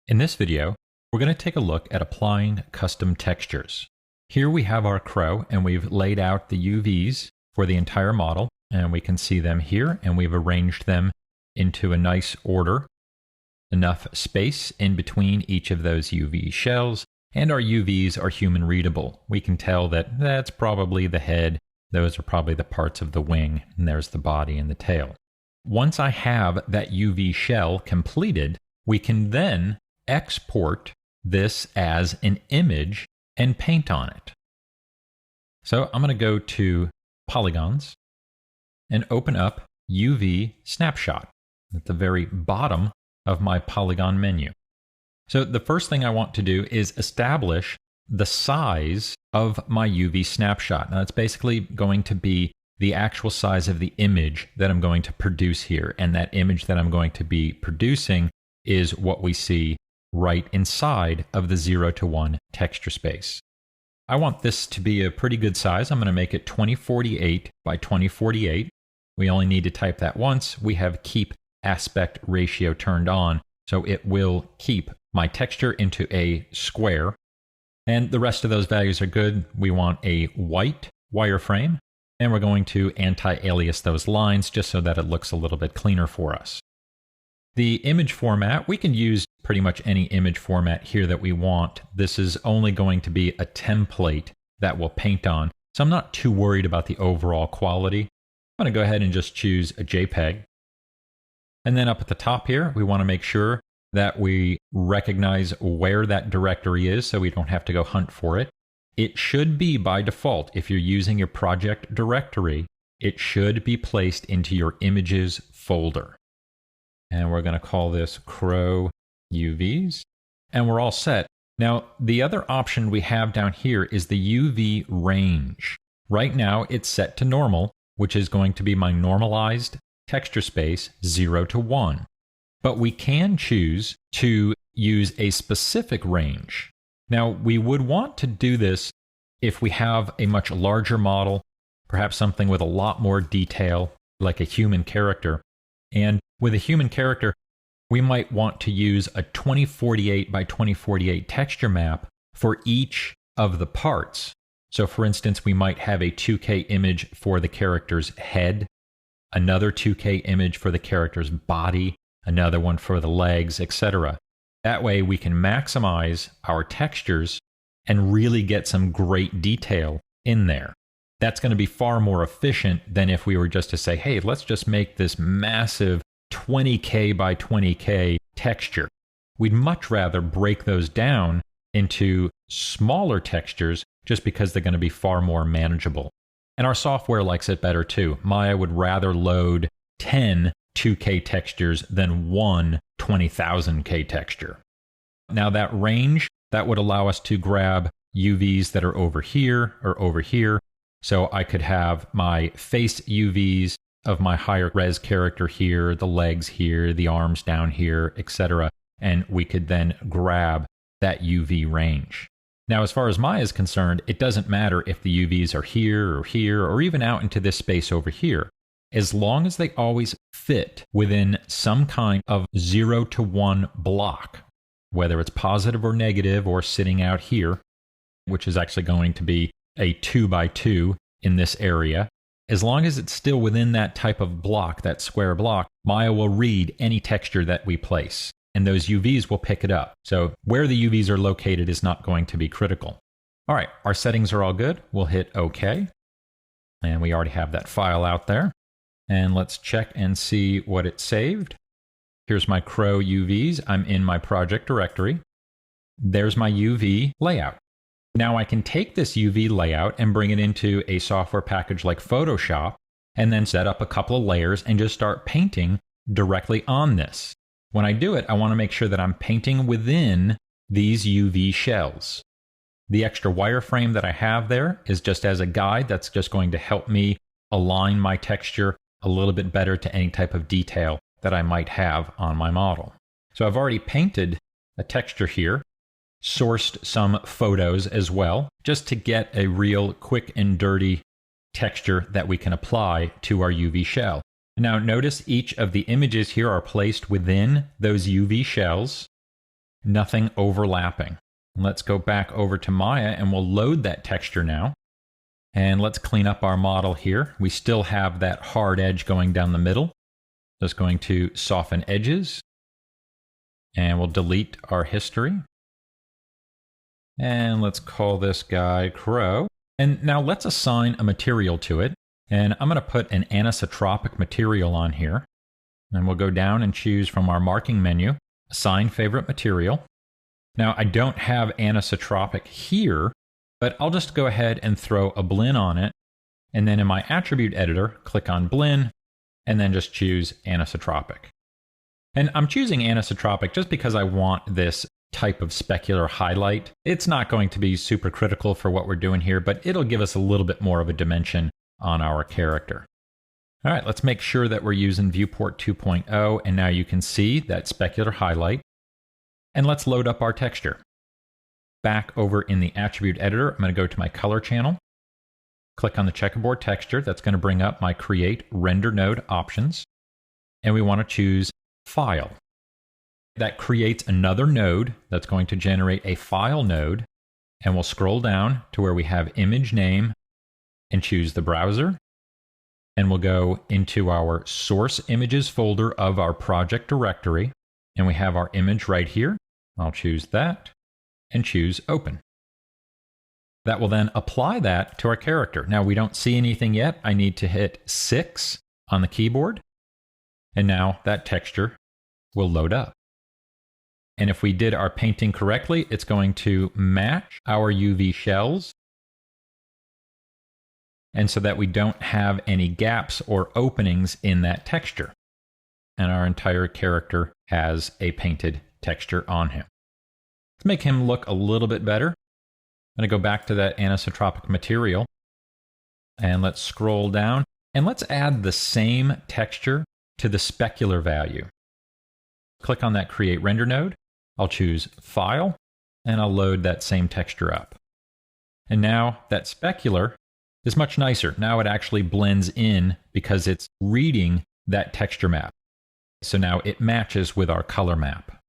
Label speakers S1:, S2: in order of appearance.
S1: In this video, we're going to take a look at applying custom textures. Here we have our crow and we've laid out the UVs for the entire model, and we can see them here, and we've arranged them into a nice order. Enough space in between each of those UV shells, and our UVs are human readable. We can tell that that's probably the head, those are probably the parts of the wing, and there's the body and the tail. Once I have that UV shell completed, we can then export this as an image and paint on it. So I'm going to go to Polygons and open up UV Snapshot at the very bottom of my polygon menu. So the first thing I want to do is establish the size of my UV snapshot. Now it's basically going to be the actual size of the image that I'm going to produce here, and that image that I'm going to be producing is what we see right inside of the 0 to 1 texture space. I want this to be a pretty good size. I'm going to make it 2048 by 2048. We only need to type that once. We have keep aspect ratio turned on, so it will keep my texture into a square. And the rest of those values are good. We want a white wireframe, and we're going to anti-alias those lines just so that it looks a little bit cleaner for us. The image format, we can use pretty much any image format here that we want. This is only going to be a template that we'll paint on, so I'm not too worried about the overall quality. I'm going to go ahead and just choose a JPEG. And then up at the top here, we want to make sure that we recognize where that directory is so we don't have to go hunt for it. It should be by default, if you're using your project directory, it should be placed into your images folder. And we're going to call this Crow UVs, and we're all set. Now, the other option we have down here is the UV range. Right now, it's set to normal, which is going to be my normalized texture space 0 to 1. But we can choose to use a specific range. Now, we would want to do this if we have a much larger model, perhaps something with a lot more detail, like a human character. And with a human character, we might want to use a 2048 by 2048 texture map for each of the parts. So for instance, we might have a 2K image for the character's head, another 2K image for the character's body, another one for the legs, etc. That way we can maximize our textures and really get some great detail in there. That's going to be far more efficient than if we were just to say, hey, let's just make this massive 20K by 20K texture. We'd much rather break those down into smaller textures just because they're going to be far more manageable. And our software likes it better too. Maya would rather load 10 2K textures than one 20,000K texture. Now that range, that would allow us to grab UVs that are over here or over here. So I could have my face UVs of my higher res character here, the legs here, the arms down here, etc. And we could then grab that UV range. Now, as far as Maya is concerned, it doesn't matter if the UVs are here, or even out into this space over here. As long as they always fit within some kind of 0 to 1 block, whether it's positive or negative or sitting out here, which is actually going to be a 2 by 2 in this area. As long as it's still within that type of block, that square block, Maya will read any texture that we place, and those UVs will pick it up. So where the UVs are located is not going to be critical. All right, our settings are all good. We'll hit OK. And we already have that file out there. And let's check and see what it saved. Here's my Crow UVs. I'm in my project directory. There's my UV layout. Now I can take this UV layout and bring it into a software package like Photoshop, and then set up a couple of layers and just start painting directly on this. When I do it, I want to make sure that I'm painting within these UV shells. The extra wireframe that I have there is just as a guide. That's just going to help me align my texture a little bit better to any type of detail that I might have on my model. So I've already painted a texture here, sourced some photos as well, just to get a real quick and dirty texture that we can apply to our UV shell. Now notice each of the images here are placed within those UV shells. nothing overlapping. Let's go back over to Maya and we'll load that texture now. And let's clean up our model here. We still have that hard edge going down the middle. Just going to soften edges. And we'll delete our history. And let's call this guy Crow. And now let's assign a material to it. And I'm going to put an anisotropic material on here. And we'll go down and choose from our marking menu, Assign Favorite Material. Now, I don't have anisotropic here, but I'll just go ahead and throw a blend on it. And then in my attribute editor, click on blend, and then just choose anisotropic. And I'm choosing anisotropic just because I want this type of specular highlight. It's not going to be super critical for what we're doing here, but it'll give us a little bit more of a dimension on our character. All right, let's make sure that we're using Viewport 2.0, and now you can see that specular highlight. And let's load up our texture. Back over in the attribute editor, I'm going to go to my color channel, click on the checkerboard texture. That's going to bring up my Create Render Node options, and we want to choose File. That creates another node that's going to generate a file node, and we'll scroll down to where we have image name and choose the browser, and we'll go into our source images folder of our project directory, and we have our image right here. I'll choose that and choose Open. That will then apply that to our character. Now we don't see anything yet. I need to hit 6 on the keyboard, and now that texture will load up. And if we did our painting correctly, it's going to match our UV shells, and so that we don't have any gaps or openings in that texture. And our entire character has a painted texture on him. To make him look a little bit better, I'm going to go back to that anisotropic material, and let's scroll down, and let's add the same texture to the specular value. Click on that Create Render node. I'll choose File, and I'll load that same texture up. And now that specular is much nicer. Now it actually blends in because it's reading that texture map. So now it matches with our color map.